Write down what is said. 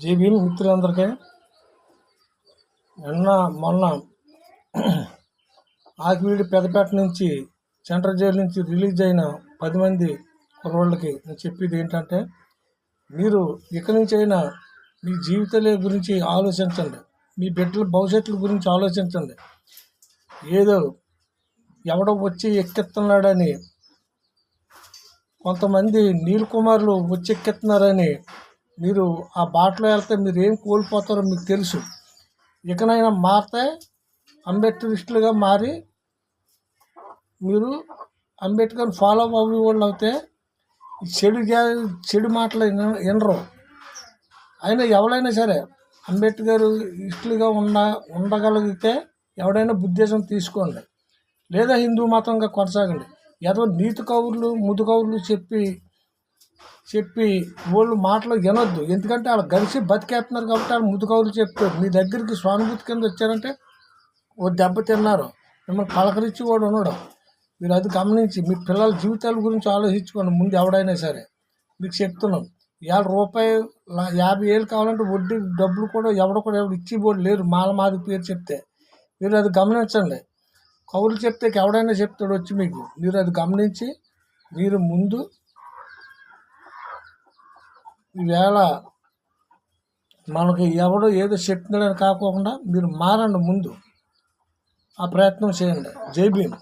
జై భీమ్ మిత్రులందరికీ మొన్న ఆకివీడి పెద్దపేట నుంచి సెంట్రల్ జైలు నుంచి రిలీజ్ అయిన 10 మంది కుర్రోళ్ళకి నేను చెప్పేది ఏంటంటే, మీరు ఇక నుంచి అయినా మీ జీవితాల గురించి ఆలోచించండి, మీ బిడ్డల భవిష్యత్తు గురించి ఆలోచించండి. ఏదో ఎవడో వచ్చి ఎక్కిస్తున్నాడని, కొంతమంది నీలకుమారులు వచ్చి ఎక్కిస్తున్నారని మీరు ఆ బాటలో వెళ్తే మీరు ఏం కోల్పోతారో మీకు తెలుసు. ఇకనైనా మారితే అంబేద్కరిస్టులుగా మారి మీరు అంబేద్కర్ ఫాలో అవ్వే వాళ్ళు అయితే చెడు మాటలు వినరు. అయినా ఎవరైనా సరే అంబేద్కర్ ఇష్టలుగా ఉండగలిగితే ఎవడైనా బుద్ధిజం తీసుకోండి, లేదా హిందూ మతంగా కొనసాగండి. ఏదో నీతి కౌరులు ముదు కౌరులు చెప్పి వాళ్ళు మాటలు వినొద్దు. ఎందుకంటే వాళ్ళు గడిచి బతికేస్తున్నారు కాబట్టి వాళ్ళు ముదు కౌరులు చెప్తారు. మీ దగ్గరికి స్వానుభూతి కింద వచ్చారంటే ఓ దెబ్బ తిన్నారు, మిమ్మల్ని పలకరించి కూడా ఉండడం. మీరు అది గమనించి మీ పిల్లల జీవితాల గురించి ఆలోచించుకోండి. ముందు ఎవడైనా సరే మీకు చెప్తున్నాం, ఇవాళ రూపాయి 50,000 కావాలంటే వడ్డీ డబ్బులు కూడా ఎవడు ఇచ్చిపోడు లేరు. మాది పేరు చెప్తే మీరు అది గమనించండి. కౌలు చెప్తే ఎవడైనా చెప్తాడు వచ్చి మీకు. మీరు అది గమనించి మీరు ముందు ఈవేళ మనకి ఎవడో ఏదో చెప్తున్నాడని కాకుండా మీరు మారండి, ముందు ఆ ప్రయత్నం చేయండి. జై భీమ్.